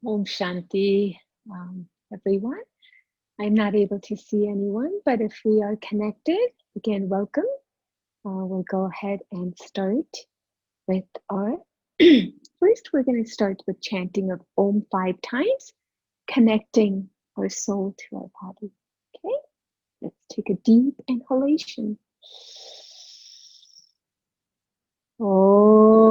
Om Shanti, everyone. I'm not able to see anyone, but if we are connected, again, welcome. We'll go ahead and start with our. First, we're going to start with chanting of Om 5 times, connecting our soul to our body. Okay, let's take a deep inhalation. Om.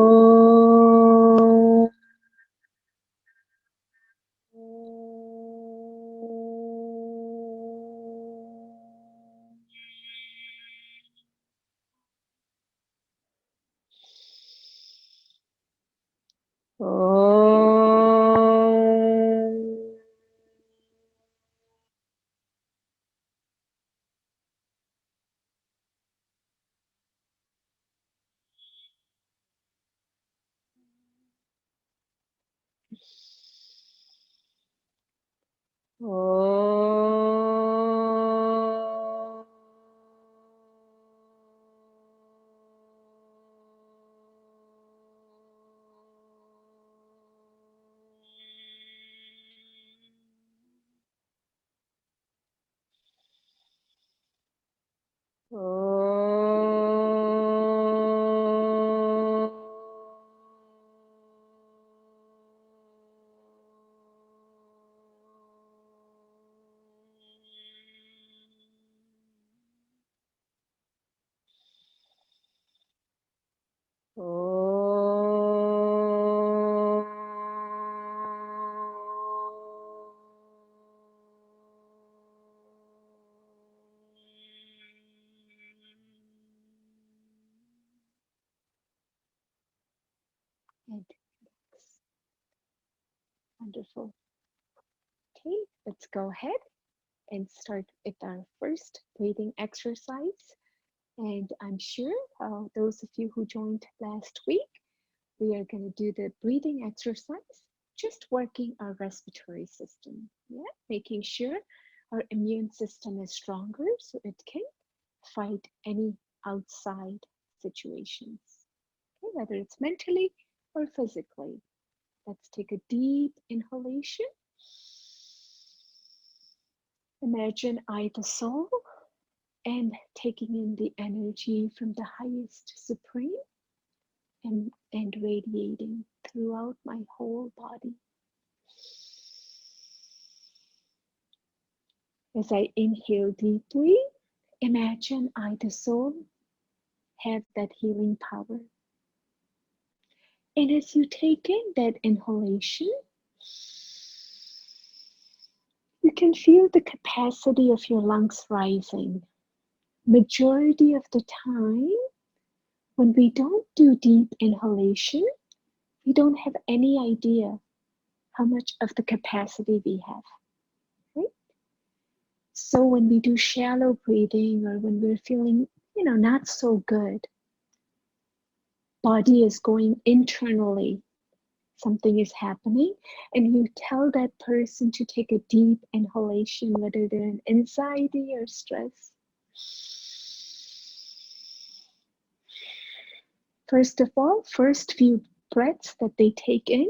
And wonderful. Okay, let's go ahead and start with our first breathing exercise. And I'm sure those of you who joined last week, we are going to do the breathing exercise, just working our respiratory system. Yeah, making sure our immune system is stronger so it can fight any outside situations, okay, whether it's mentally or physically. Let's take a deep inhalation. Imagine I, the soul, and taking in the energy from the highest supreme and radiating throughout my whole body. As I inhale deeply, imagine I, the soul, have that healing power. And as you take in that inhalation, you can feel the capacity of your lungs rising. Majority of the time, when we don't do deep inhalation, we don't have any idea how much of the capacity we have, right? So when we do shallow breathing or when we're feeling, not so good, body is going internally, something is happening, and you tell that person to take a deep inhalation, whether they're in anxiety or stress. First of all, first few breaths that they take in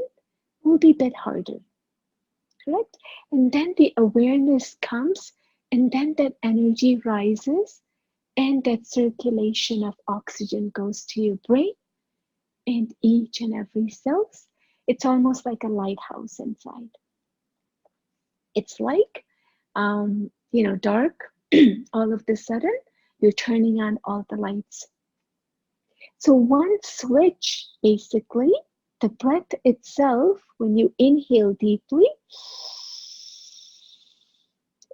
will be a bit harder, correct? And then the awareness comes, and then that energy rises, and that circulation of oxygen goes to your brain and each and every cells. It's almost like a lighthouse inside. It's like, dark. All of the sudden, you're turning on all the lights. So one switch, basically, the breath itself, when you inhale deeply,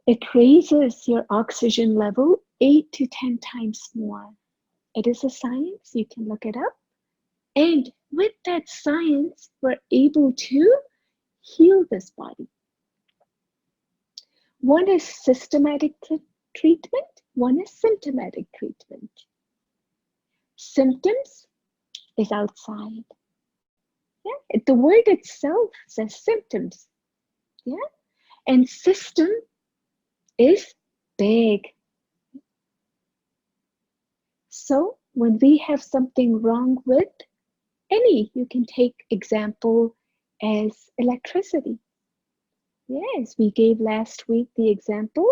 it raises your oxygen level 8 to 10 times more. It is a science, you can look it up. And with that science, we're able to heal this body. One is systematic treatment, one is symptomatic treatment. Symptoms is outside. Yeah? The word itself says symptoms. Yeah? And system is big. So when we have something wrong with you can take example as electricity. Yes, we gave last week the example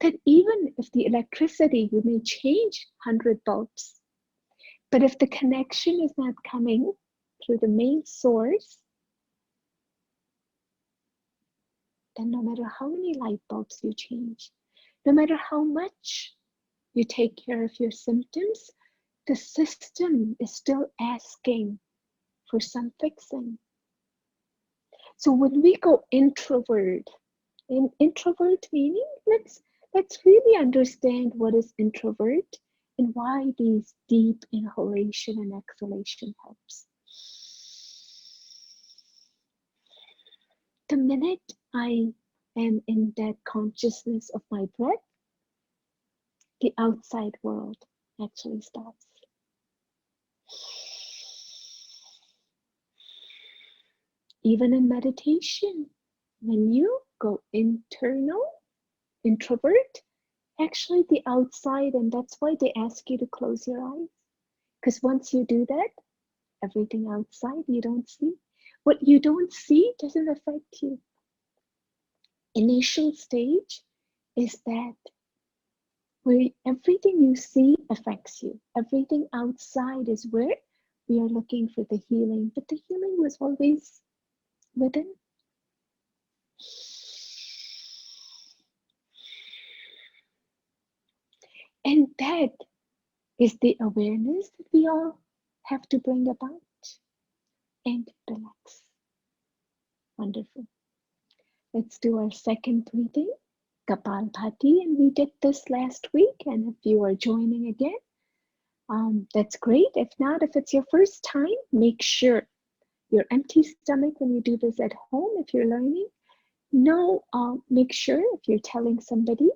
that even if the electricity, you may change 100 bulbs, but if the connection is not coming through the main source, then no matter how many light bulbs you change, no matter how much you take care of your symptoms, the system is still asking for some fixing. So when we go introvert, in introvert meaning, let's really understand what is introvert and why these deep inhalation and exhalation helps. The minute I am in that consciousness of my breath, the outside world actually stops. Even in meditation, when you go introvert, actually the outside, and that's why they ask you to close your eyes. Because once you do that, everything outside you don't see. What you don't see doesn't affect you. Initial stage is that where everything you see affects you. Everything outside is where we are looking for the healing, but the healing was always within. And that is the awareness that we all have to bring about and relax. Wonderful. Let's do our second breathing, Kapalbhati, and we did this last week. And if you are joining again, that's great. If not, if it's your first time, make sure your empty stomach when you do this at home. If you're learning, make sure if you're telling somebody,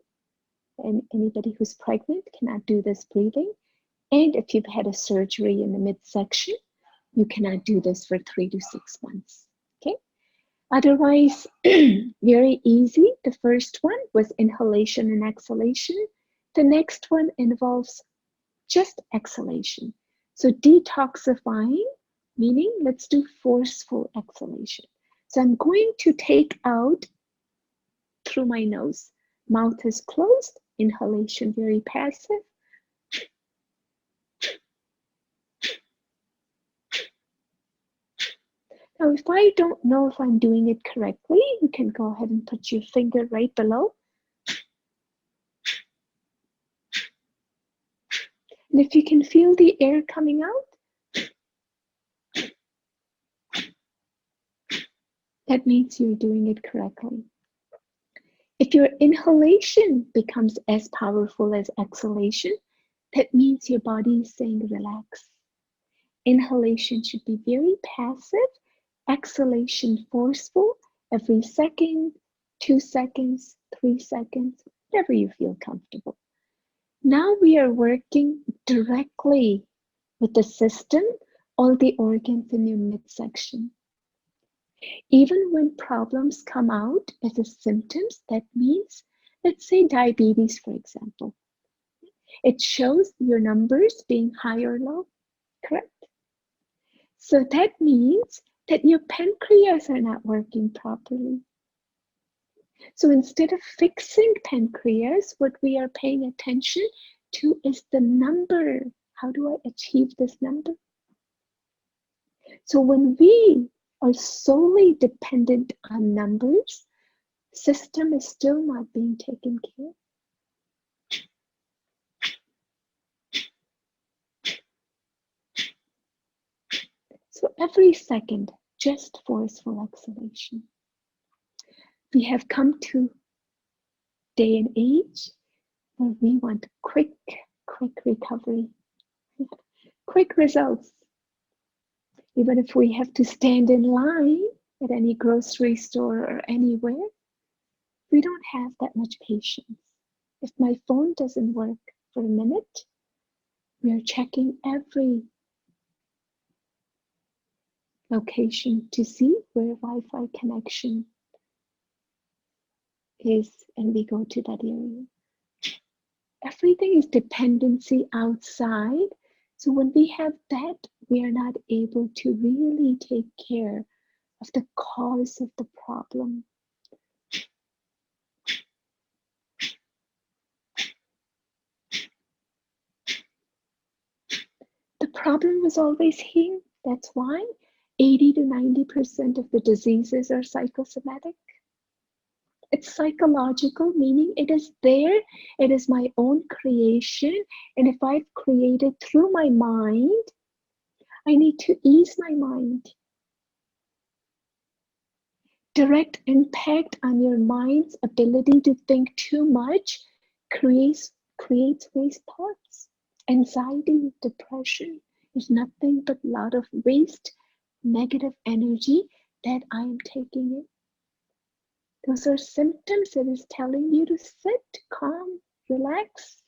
and anybody who's pregnant cannot do this breathing. And if you've had a surgery in the midsection, you cannot do this for 3 to 6 months. Okay. Otherwise, very easy. The first one was inhalation and exhalation. The next one involves just exhalation. So detoxifying, meaning let's do forceful exhalation. So I'm going to take out through my nose. Mouth is closed, inhalation very passive. Now, if I don't know if I'm doing it correctly, you can go ahead and put your finger right below. And if you can feel the air coming out, that means you're doing it correctly. If your inhalation becomes as powerful as exhalation, that means your body is saying relax. Inhalation should be very passive, exhalation forceful, every second, 2 seconds, 3 seconds, whatever you feel comfortable. Now we are working directly with the system, all the organs in your midsection. Even when problems come out as a symptoms, that means, let's say diabetes, for example. It shows your numbers being high or low, correct? So that means that your pancreas are not working properly. So instead of fixing pancreas, what we are paying attention to is the number. How do I achieve this number? So when we are solely dependent on numbers, system is still not being taken care of. So every second, just forceful exhalation. We have come to day and age where we want quick recovery, quick results. Even if we have to stand in line at any grocery store or anywhere, we don't have that much patience. If my phone doesn't work for a minute, we are checking every location to see where Wi-Fi connection is, and we go to that area. Everything is dependency outside. So when we have that, we are not able to really take care of the cause of the problem. problem was always here. That's why 80 to 90% of the diseases are psychosomatic. It's psychological, meaning it is there, it is my own creation, and if I've created through my mind, I need to ease my mind. Direct impact on your mind's ability to think too much creates waste thoughts. Anxiety, depression is nothing but a lot of waste, negative energy that I am taking in. Those are symptoms that is telling you to sit, calm, relax.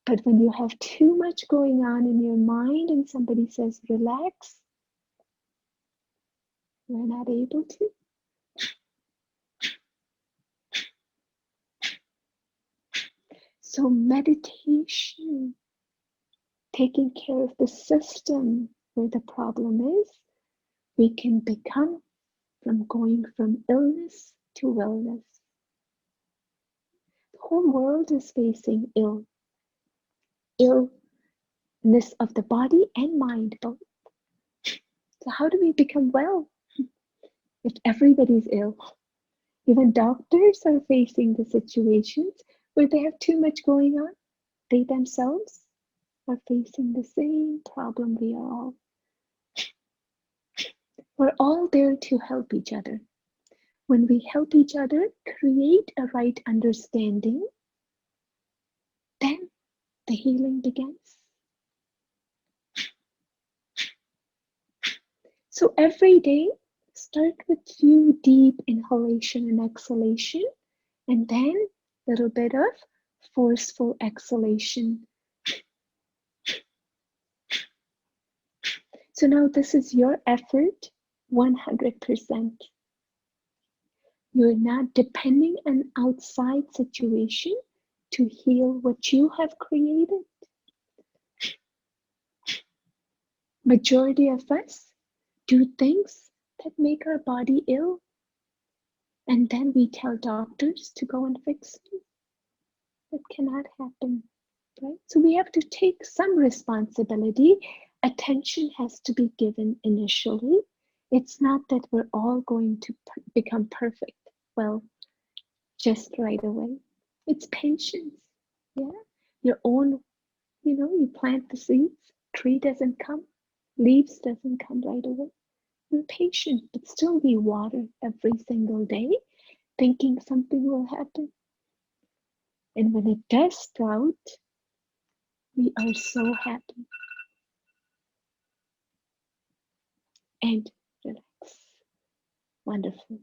But when you have too much going on in your mind and somebody says, relax, we're not able to. So meditation, taking care of the system where the problem is, we can become from going from illness to wellness. The whole world is facing illness of the body and mind both. So how do we become well if everybody's ill? Even doctors are facing the situations where they have too much going on. They themselves are facing the same problem we are all. We're all there to help each other. When we help each other create a right understanding, then the healing begins. So every day, start with few deep inhalation and exhalation, and then a little bit of forceful exhalation. So now this is your effort, 100%. You're not depending on outside situation to heal what you have created. Majority of us do things that make our body ill, and then we tell doctors to go and fix it. That cannot happen, right? So we have to take some responsibility. Attention has to be given initially. It's not that we're all going to become perfect, well, just right away. It's patience, yeah? Your own, you plant the seeds, tree doesn't come, leaves doesn't come right away. We're patient, but still we water every single day, thinking something will happen. And when it does sprout, we are so happy. And relax. Wonderful.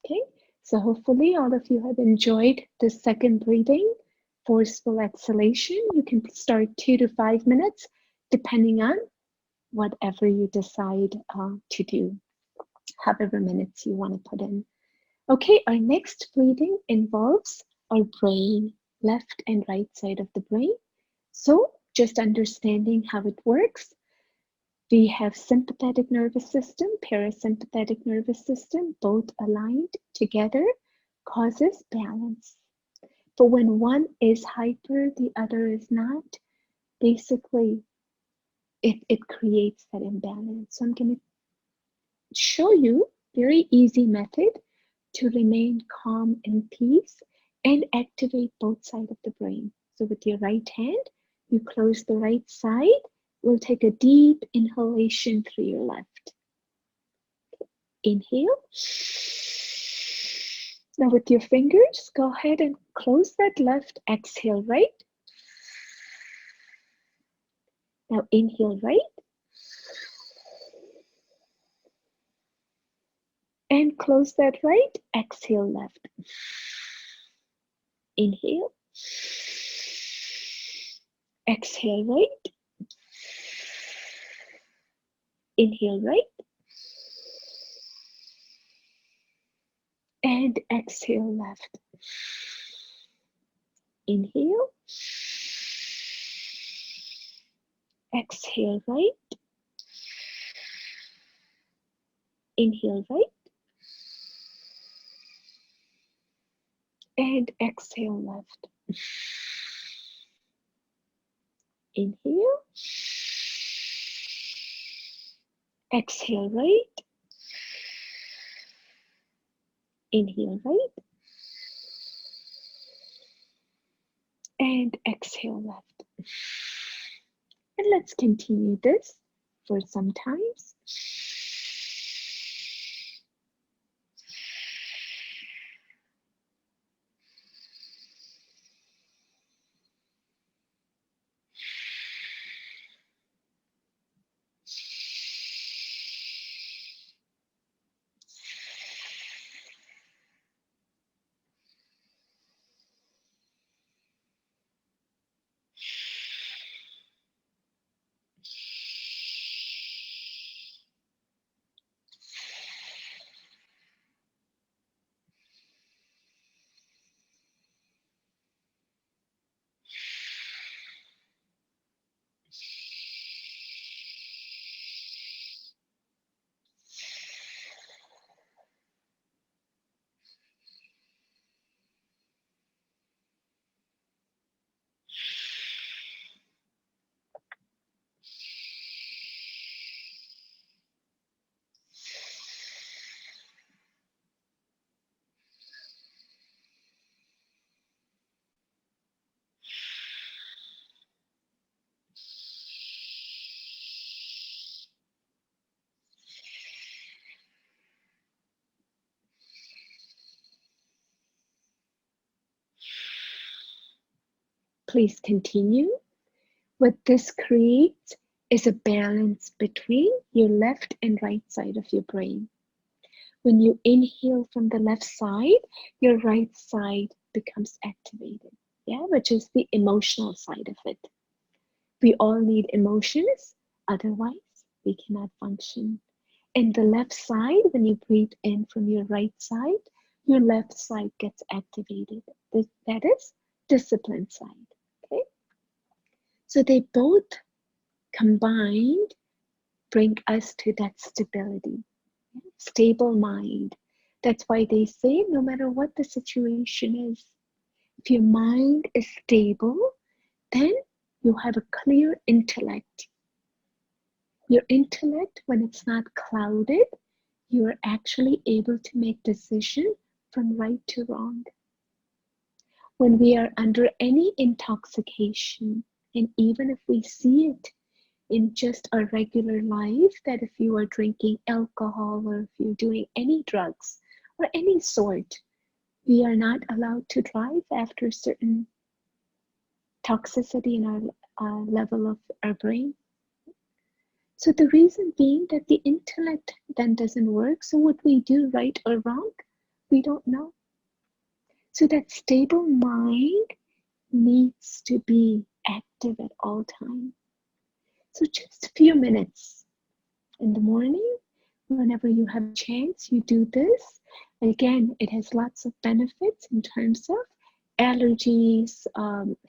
Okay, so hopefully all of you have enjoyed the second breathing, forceful exhalation. You can start 2 to 5 minutes, depending on whatever you decide to do, however minutes you want to put in. Okay, our next breathing involves our brain, left and right side of the brain. So just understanding how it works. We have sympathetic nervous system, parasympathetic nervous system, both aligned together causes balance. But when one is hyper, the other is not, basically it creates that imbalance. So I'm going to show you very easy method to remain calm and peace and activate both sides of the brain. So with your right hand, you close the right side. We'll take a deep inhalation through your left. Inhale. Now with your fingers, go ahead and close that left. Exhale right. Now inhale right. And close that right. Exhale left. Inhale. Exhale right. Inhale right. And exhale left. Inhale. Exhale right. Inhale right. And exhale left. Inhale. Exhale right. Inhale right. And exhale left. And let's continue this for some times. Please continue. What this creates is a balance between your left and right side of your brain. When you inhale from the left side, your right side becomes activated, yeah, which is the emotional side of it. We all need emotions, otherwise we cannot function. And the left side, when you breathe in from your right side, your left side gets activated. That is discipline side. Okay? So they both combined bring us to that stability, stable mind. That's why they say no matter what the situation is, if your mind is stable, then you have a clear intellect. Your intellect, when it's not clouded, you are actually able to make decisions from right to wrong. When we are under any intoxication, and even if we see it in just our regular life, that if you are drinking alcohol or if you're doing any drugs or any sort, we are not allowed to drive after certain toxicity in our level of our brain. So the reason being that the intellect then doesn't work. So what we do, right or wrong, we don't know. So that stable mind needs to be active at all times. So just a few minutes in the morning, whenever you have a chance, you do this. Again, it has lots of benefits in terms of allergies,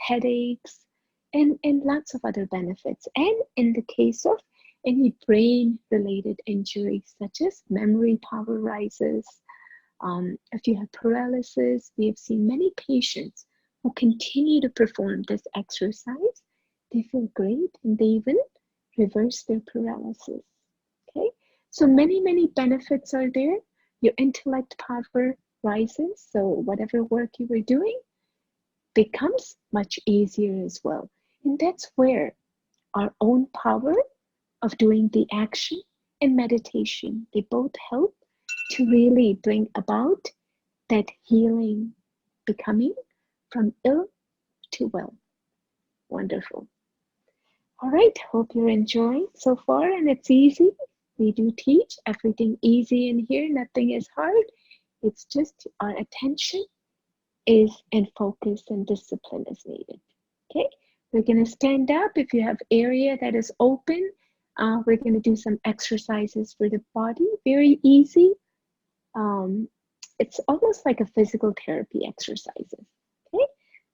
headaches, and lots of other benefits. And in the case of any brain related injuries, such as memory power rises, if you have paralysis, we have seen many patients who continue to perform this exercise. They feel great and they even reverse their paralysis. Okay, so many benefits are there. Your intellect power rises, so whatever work you were doing becomes much easier as well. And that's where our own power of doing the action and meditation, they both help to really bring about that healing, becoming from ill to well. Wonderful. All right, hope you're enjoying so far, and it's easy. We do teach everything easy in here, nothing is hard. It's just our attention is in focus and discipline is needed. Okay, we're going to stand up. If you have area that is open, we're going to do some exercises for the body. Very easy. It's almost like a physical therapy exercises. Okay,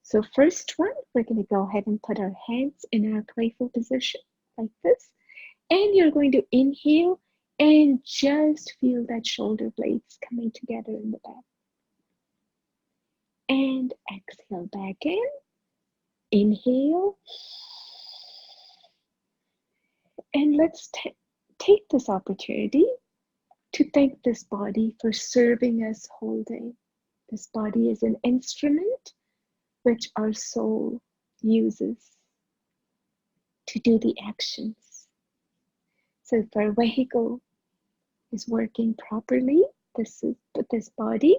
so first one, we're going to go ahead and put our hands in our playful position like this. And you're going to inhale and just feel that shoulder blades coming together in the back. And exhale back in. Inhale. And let's take this opportunity to thank this body for serving us whole day. This body is an instrument which our soul uses to do the actions. So if our vehicle is working properly, this body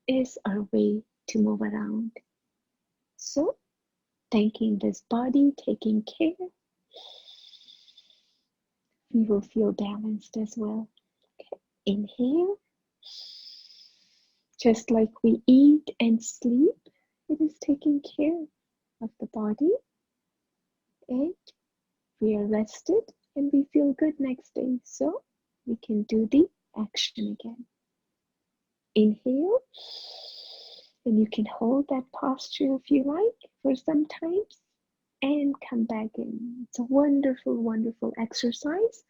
is our way to move around. So thanking this body, taking care, we will feel balanced as well. Okay. Inhale. Just like we eat and sleep, it is taking care of the body, and we are rested and we feel good next day. So we can do the action again. Inhale, and you can hold that posture if you like for some time and come back in. It's a wonderful, wonderful exercise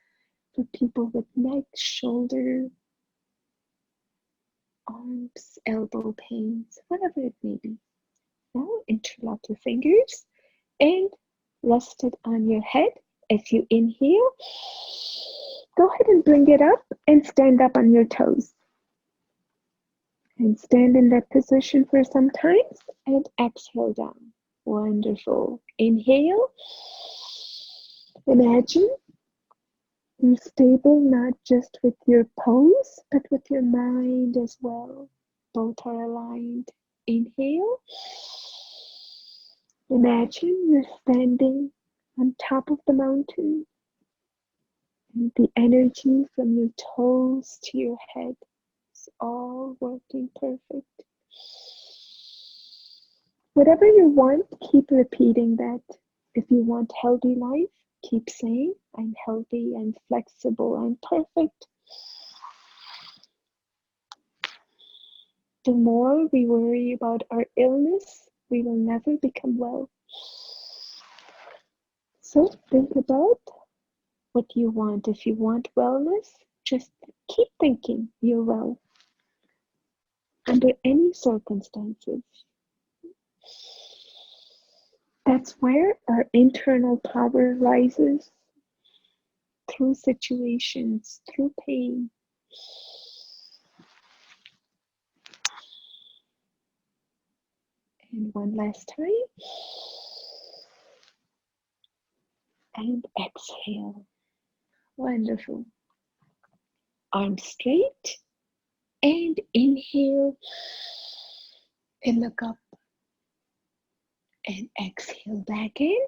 for people with neck, shoulder, arms, elbow pains, whatever it may be. Now interlock your fingers and rest it on your head. If you inhale, go ahead and bring it up and stand up on your toes. And stand in that position for some time and exhale down. Wonderful. Inhale. Imagine you're stable not just with your pose, but with your mind as well. Both are aligned. Inhale. Imagine you're standing on top of the mountain, and the energy from your toes to your head is all working perfect. Whatever you want, keep repeating that. If you want healthy life, keep saying, I'm healthy, I'm flexible, I'm perfect. The more we worry about our illness, we will never become well. So think about what you want. If you want wellness, just keep thinking you're well under any circumstances. That's where our internal power rises, through situations, through pain. And one last time. And exhale. Wonderful. Arms straight. And inhale. And look up. And exhale back in.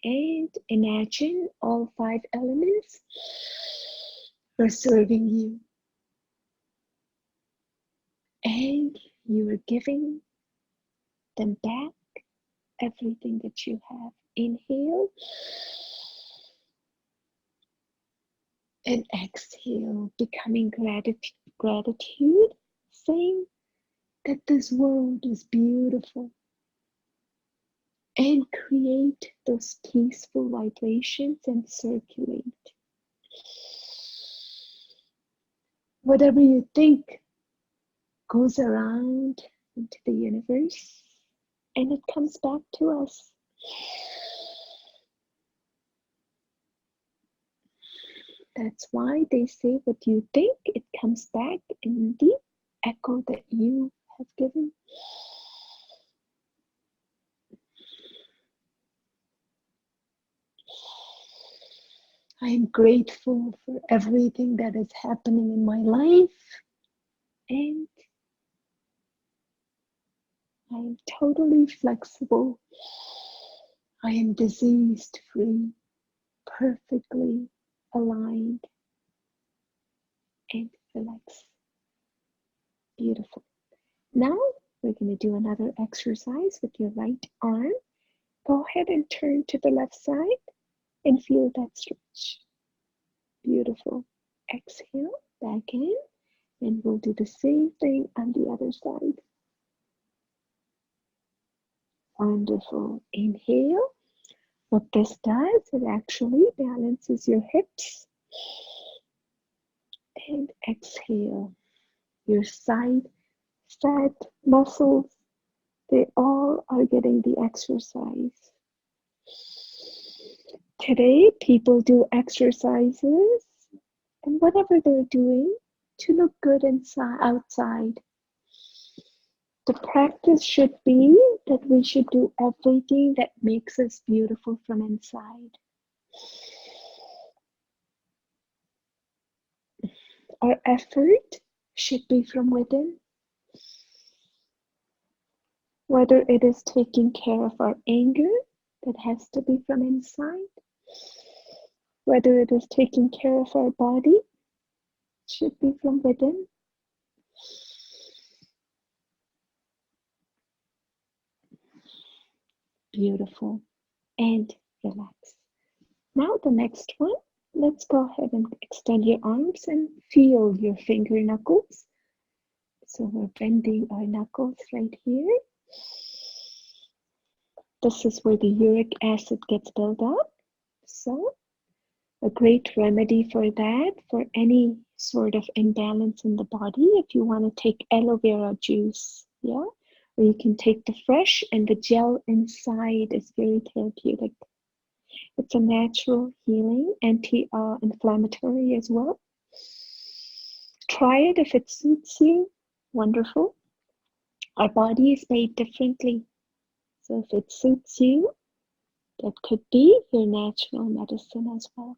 And imagine all 5 elements are serving you. And you are giving them back everything that you have. Inhale. And exhale, becoming gratitude, saying that this world is beautiful. And create those peaceful vibrations and circulate. Whatever you think goes around into the universe and it comes back to us. That's why they say what you think, it comes back in the echo that you have given. I am grateful for everything that is happening in my life, and I am totally flexible. I am disease-free, perfectly aligned and relaxed. Beautiful. Now we're going to do another exercise with your right arm. Go ahead and turn to the left side and feel that stretch. Beautiful. Exhale, back in, and we'll do the same thing on the other side. Wonderful. Inhale. What this does, it actually balances your hips. And exhale. Your side set muscles, they all are getting the exercise. Today, people do exercises and whatever they're doing to look good inside, outside. The practice should be that we should do everything that makes us beautiful from inside. Our effort should be from within. Whether it is taking care of our anger, that has to be from inside. Whether it is taking care of our body, it should be from within. Beautiful. And relax. Now the next one, let's go ahead and extend your arms and feel your finger knuckles. So we're bending our knuckles right here. This is where the uric acid gets built up. So a great remedy for that, for any sort of imbalance in the body, if you want to take aloe vera juice, yeah? Or you can take the fresh, and the gel inside is very therapeutic. It's a natural healing, anti-inflammatory as well. Try it if it suits you. Wonderful. Our body is made differently. So if it suits you, that could be your natural medicine as well.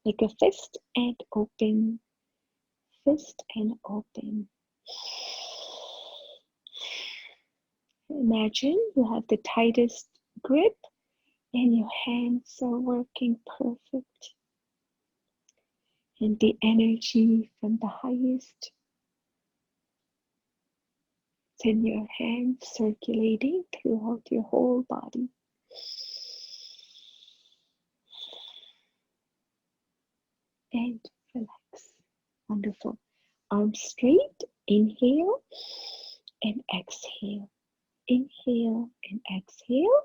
Make a fist and open. Fist and open. Imagine you have the tightest grip and your hands are working perfect. And the energy from the highest is in your hands, circulating throughout your whole body. And relax. Wonderful. Arms straight. Inhale and exhale. Inhale and exhale.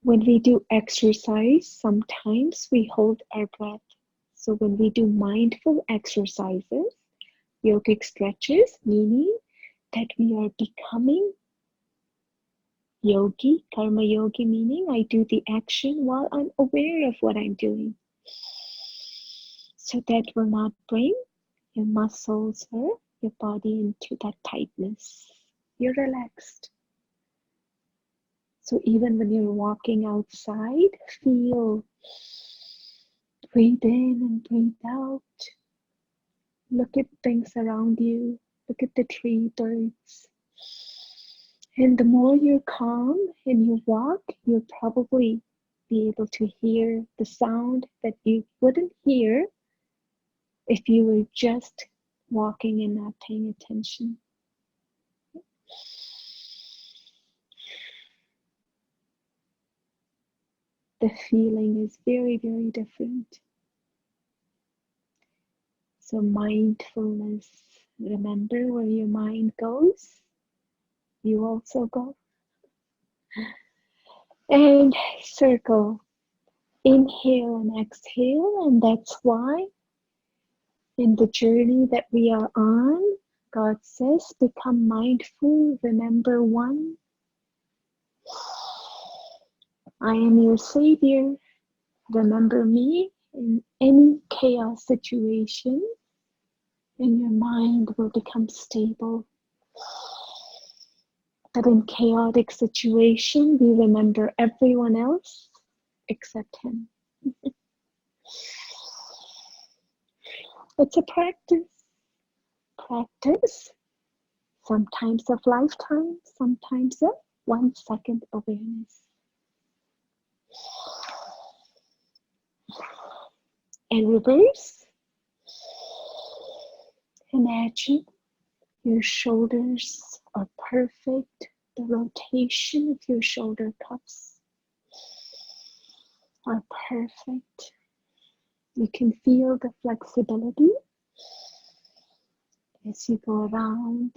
When we do exercise, sometimes we hold our breath. So when we do mindful exercises, yogic stretches, meaning that we are becoming yogi, karma yogi, meaning I do the action while I'm aware of what I'm doing. So that will not bring your muscles or your body into that tightness. You're relaxed. So even when you're walking outside, feel, breathe in and breathe out. Look at things around you. Look at the tree, birds. And the more you're calm and you walk, you'll probably be able to hear the sound that you wouldn't hear if you were just walking and not paying attention. The feeling is very, very different. So mindfulness, remember where your mind goes, you also go. And circle, inhale and exhale, and that's why in the journey that we are on, God says, become mindful, remember one. I am your savior. Remember me in any chaos situation, and your mind will become stable. But in chaotic situation, we remember everyone else except him. It's a practice, sometimes of lifetime, sometimes of 1 second awareness. And reverse. Imagine your shoulders are perfect. The rotation of your shoulder cups are perfect. You can feel the flexibility as you go around.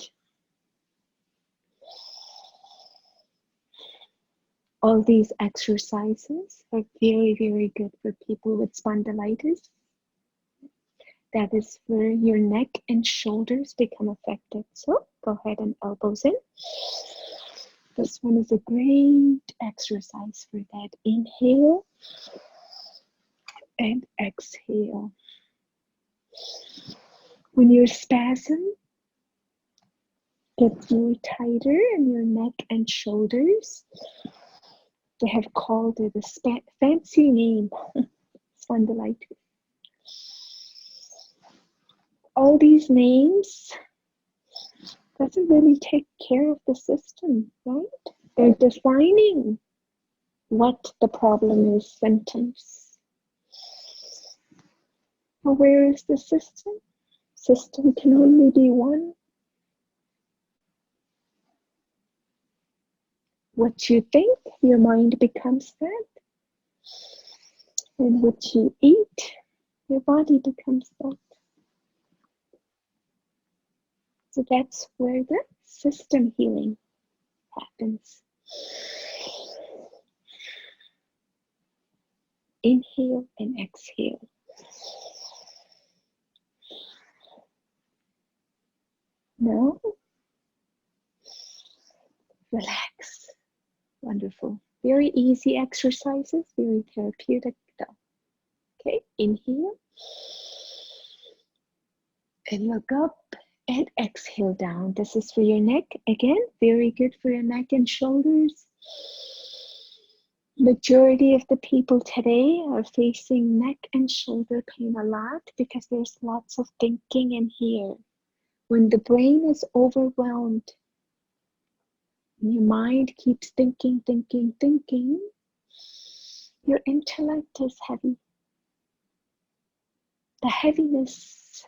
All these exercises are very, very good for people with spondylitis. That is where your neck and shoulders become affected. So go ahead and elbows in. This one is a great exercise for that. Inhale and exhale. When your spasm gets more tighter in your neck and shoulders, they have called it a fancy name, spondylitis. All these names doesn't really take care of the system, right? They're defining what the problem is, symptoms. But where is the system? System can only be one. What you think, your mind becomes that. And what you eat, your body becomes that. So that's where the system healing happens. Inhale and exhale. Now, relax. Wonderful. Very easy exercises, very therapeutic though. Okay, inhale. And look up and exhale down. This is for your neck. Again, very good for your neck and shoulders. Majority of the people today are facing neck and shoulder pain a lot because there's lots of thinking in here. When the brain is overwhelmed, your mind keeps thinking, your intellect is heavy. The heaviness,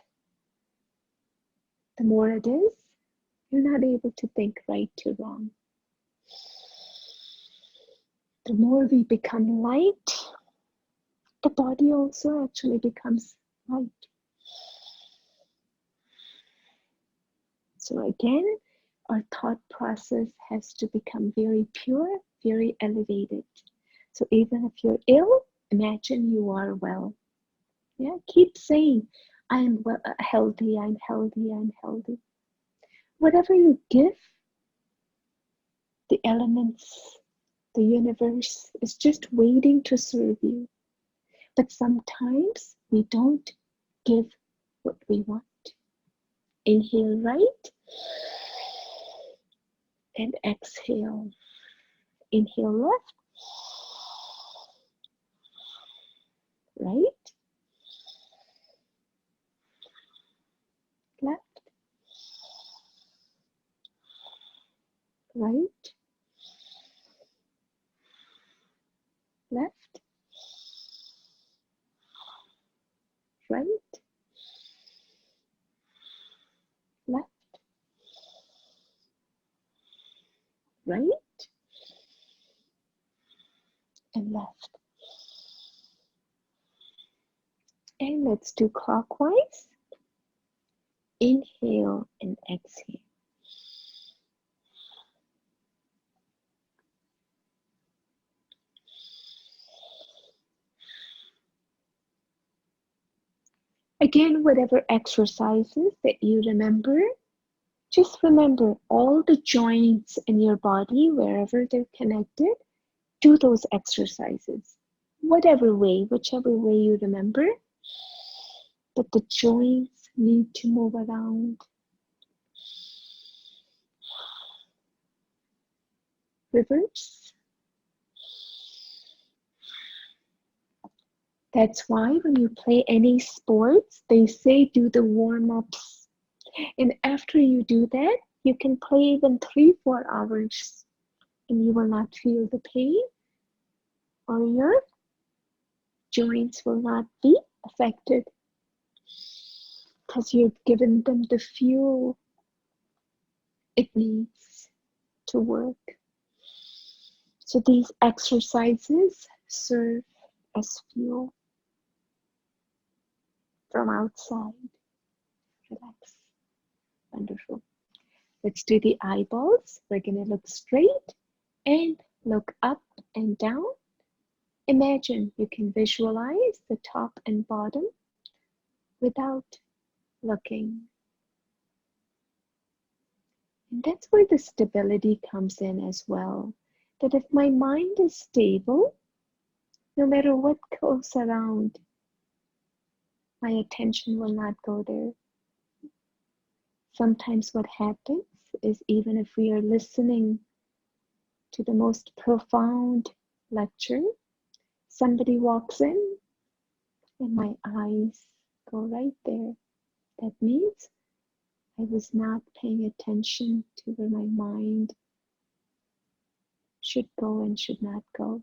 the more it is, you're not able to think right to wrong. The more we become light, the body also actually becomes light. So again, our thought process has to become very pure, very elevated. So even if you're ill, imagine you are well. Yeah, keep saying, I'm well, healthy, I'm healthy, I'm healthy. Whatever you give, the elements, the universe is just waiting to serve you. But sometimes we don't give what we want. Inhale right and exhale. Inhale left, right, left, right, left, right, left, right, and left. And let's do clockwise. Inhale and exhale. Again, whatever exercises that you remember, just remember all the joints in your body, wherever they're connected, do those exercises. Whatever way, whichever way you remember, but the joints need to move around. Reverse. That's why when you play any sports, they say do the warm-ups. And after you do that, you can play even 3-4 hours and you will not feel the pain, or your joints will not be affected because you've given them the fuel it needs to work. So these exercises serve as fuel from outside. Relax. Wonderful. Let's do the eyeballs. We're going to look straight and look up and down. Imagine you can visualize the top and bottom without looking. And that's where the stability comes in as well. That if my mind is stable, no matter what goes around, my attention will not go there. Sometimes what happens is, even if we are listening to the most profound lecture, somebody walks in and my eyes go right there. That means I was not paying attention to where my mind should go and should not go.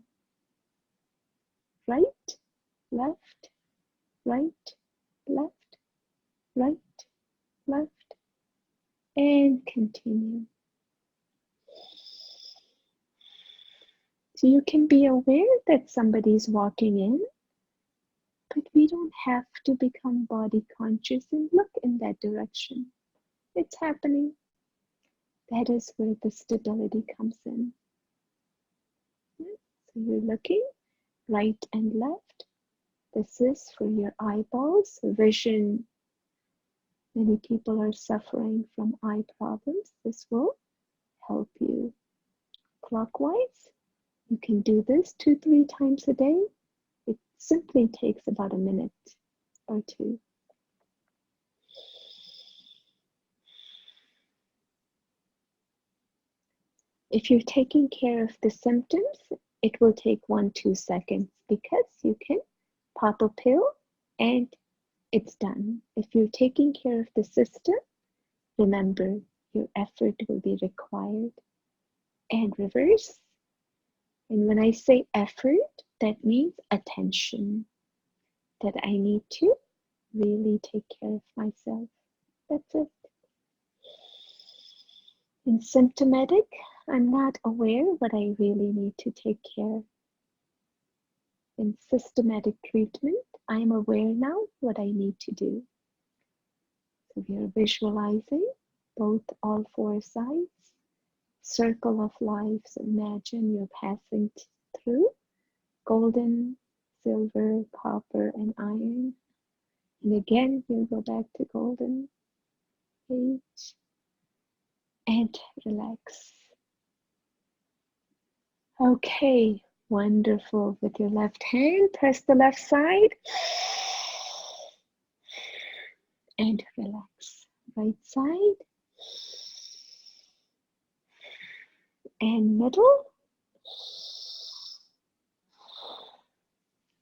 Right, left, right, left, right, left, and continue. So you can be aware that somebody's walking in, but we don't have to become body conscious and look in that direction. It's happening. That is where the stability comes in. So you're looking right and left. This is for your eyeballs, vision. Many people are suffering from eye problems. This will help you. Clockwise, you can do this 2-3 times a day. It simply takes about a minute or two. If you're taking care of the symptoms, it will take 1-2 seconds because you can pop a pill and it's done. If you're taking care of the system, remember your effort will be required. And reverse. And when I say effort, that means attention. That I need to really take care of myself. That's it. In symptomatic, I'm not aware what I really need to take care. In systematic treatment, I'm aware now what I need to do. So we are visualizing both all four sides, circle of life. So imagine you're passing through golden, silver, copper, and iron. And again, we'll go back to golden age and relax. Okay, wonderful. With your left hand, press the left side and relax. Right side and middle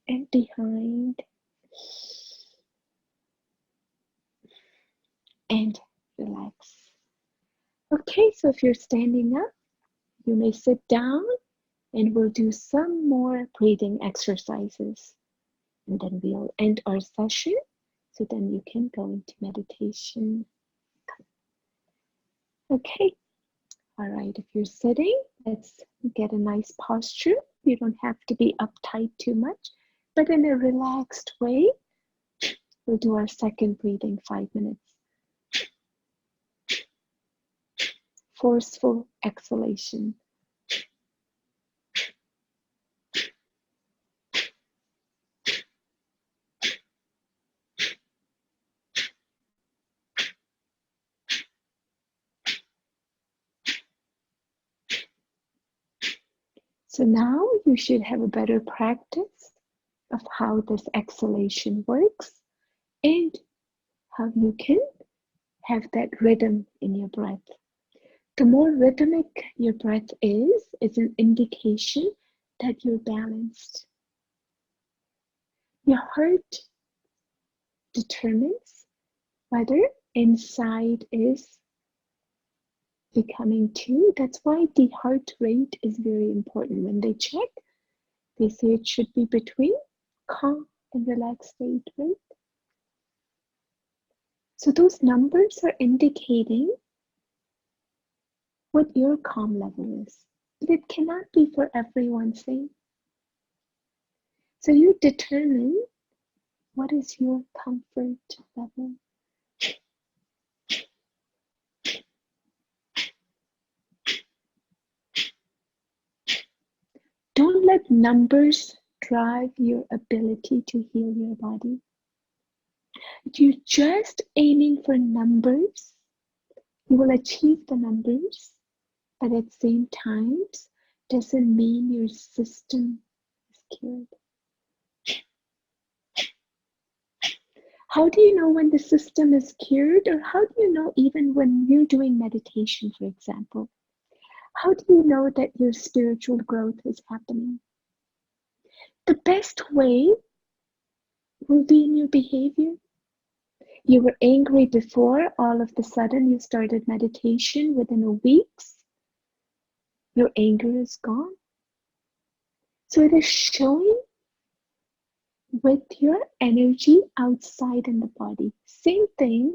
and behind and relax. Okay, so if you're standing up, you may sit down and we'll do some more breathing exercises. And then we'll end our session, so then you can go into meditation. Okay, all right, if you're sitting, let's get a nice posture. You don't have to be uptight too much, but in a relaxed way. We'll do our second breathing, 5 minutes. Forceful exhalation. So now you should have a better practice of how this exhalation works and how you can have that rhythm in your breath. The more rhythmic your breath is an indication that you're balanced. Your heart determines whether inside is becoming 2. That's why the heart rate is very important. When they check, they say it should be between calm and relaxed state, right? So those numbers are indicating what your calm level is. But it cannot be for everyone same. So you determine what is your comfort level. Don't let numbers drive your ability to heal your body. If you're just aiming for numbers, you will achieve the numbers, but at the same time, doesn't mean your system is cured. How do you know when the system is cured? Or how do you know even when you're doing meditation, for example? How do you know that your spiritual growth is happening? The best way will be in your behavior. You were angry before, all of a sudden you started meditation within a week, your anger is gone. So it is showing with your energy outside in the body. Same thing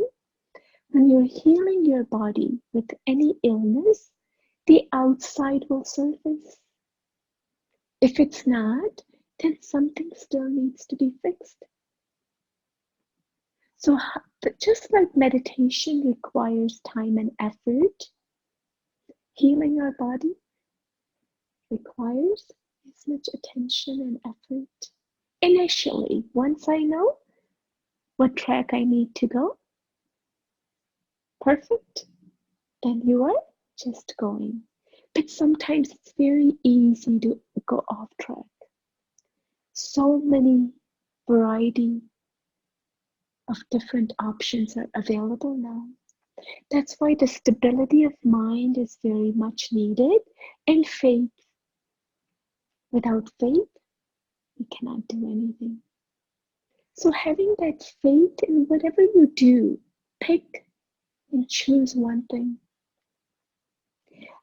when you're healing your body with any illness, the outside will surface. If it's not, then something still needs to be fixed. So just like meditation requires time and effort, healing our body requires as much attention and effort. Initially, once I know what track I need to go, perfect, then you are just going. But sometimes it's very easy to go off track. So many variety of different options are available now. That's why the stability of mind is very much needed, and faith. Without faith, you cannot do anything. So having that faith in whatever you do, pick and choose one thing.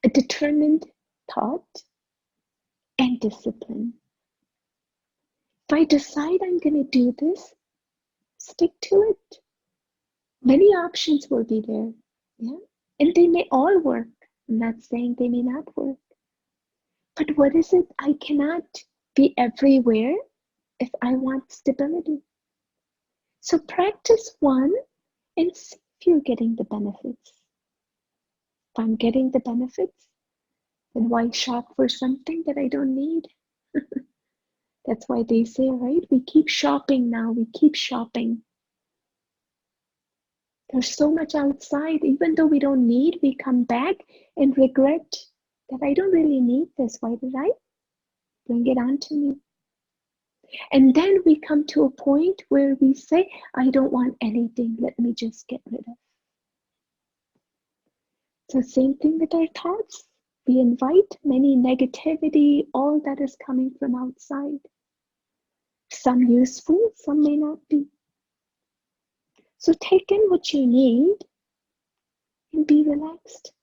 A determined thought and discipline. If I decide I'm going to do this, stick to it. Many options will be there, yeah, and they may all work. I'm not saying they may not work, but what is it? I cannot be everywhere if I want stability. So practice one and see if you're getting the benefits. If I'm getting the benefits, then why shop for something that I don't need? That's why they say, right? We keep shopping now. We keep shopping. There's so much outside. Even though we don't need, we come back and regret that I don't really need this. Why did I bring it onto me? And then we come to a point where we say, I don't want anything. Let me just get rid of. So same thing with our thoughts. We invite many negativity, all that is coming from outside. Some useful, some may not be. So take in what you need and be relaxed.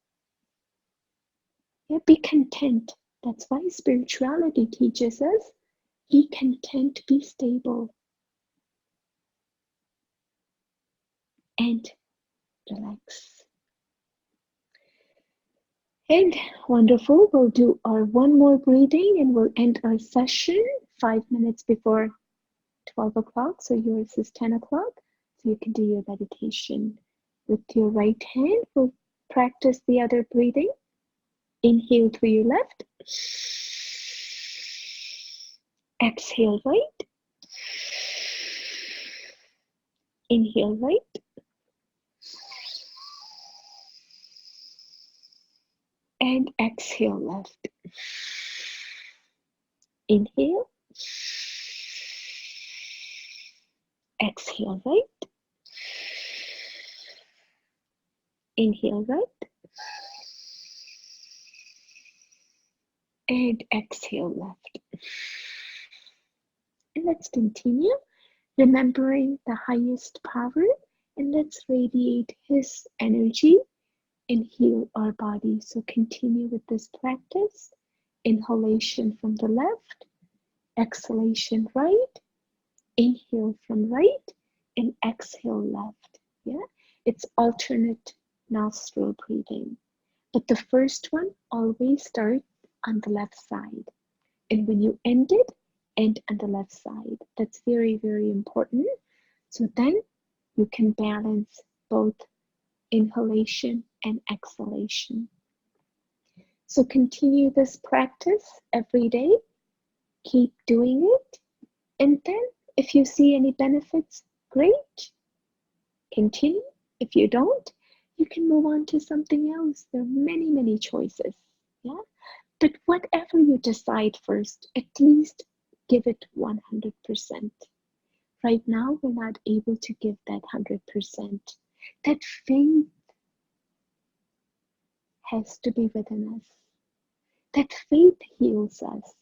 Yeah, be content. That's why spirituality teaches us, be content, be stable, and relax. And wonderful, we'll do our one more breathing and we'll end our session 5 minutes before 12 o'clock. So yours is 10 o'clock. So you can do your meditation. With your right hand, we'll practice the other breathing. Inhale through your left. Exhale right. Inhale right. And exhale left. Inhale. Exhale right. Inhale right. And exhale left. And let's continue, remembering the highest power, and let's radiate his energy and heal our body. So continue with this practice. Inhalation from the left, exhalation right, inhale from right, and exhale left. Yeah, it's alternate nostril breathing. But the first one always starts on the left side. And when you end on the left side. That's very, very important. So then you can balance both inhalation and exhalation. So continue this practice every day. Keep doing it. And then if you see any benefits, great. continue. If you don't, you can move on to something else. There are many, many choices. Yeah. But whatever you decide first, at least give it 100%. Right now, we're not able to give that 100%. That faith has to be within us. That faith heals us.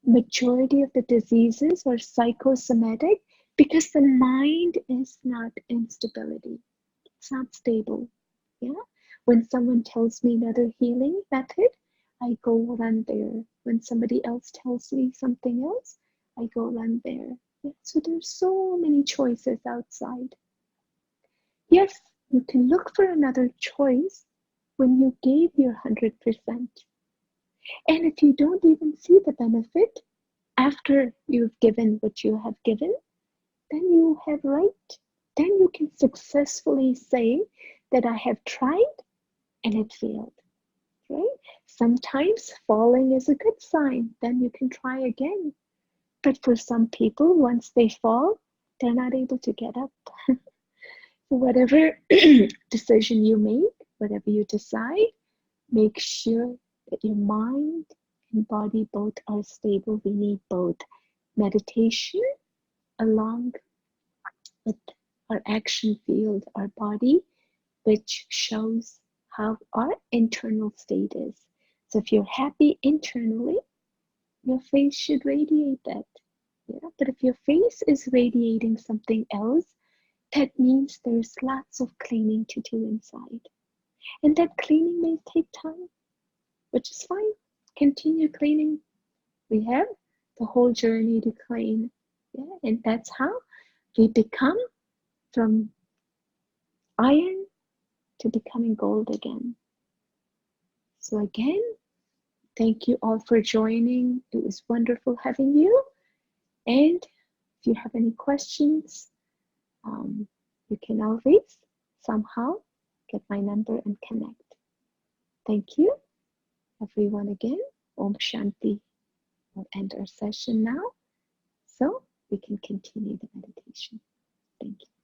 Majority of the diseases are psychosomatic because the mind is not in stability. It's not stable. Yeah. When someone tells me another healing method, I go run there. When somebody else tells me something else, I go run there. Yeah. So there's so many choices outside. Yes, you can look for another choice when you gave your 100%. And if you don't even see the benefit after you've given what you have given, then you have right. Then you can successfully say that I have tried and it failed, right? Sometimes falling is a good sign. Then you can try again. But for some people, once they fall, they're not able to get up. So whatever decision you make, whatever you decide, make sure that your mind and body both are stable. We need both meditation along with our action field, our body, which shows how our internal state is. So if you're happy internally, your face should radiate that. Yeah? But if your face is radiating something else, that means there's lots of cleaning to do inside. And that cleaning may take time, which is fine. Continue cleaning. We have the whole journey to clean. Yeah? And that's how we become from iron to becoming gold again. So again, thank you all for joining. It was wonderful having you. And if you have any questions, you can always somehow get my number and connect. Thank you, everyone again. Om Shanti. We'll end our session now so we can continue the meditation. Thank you.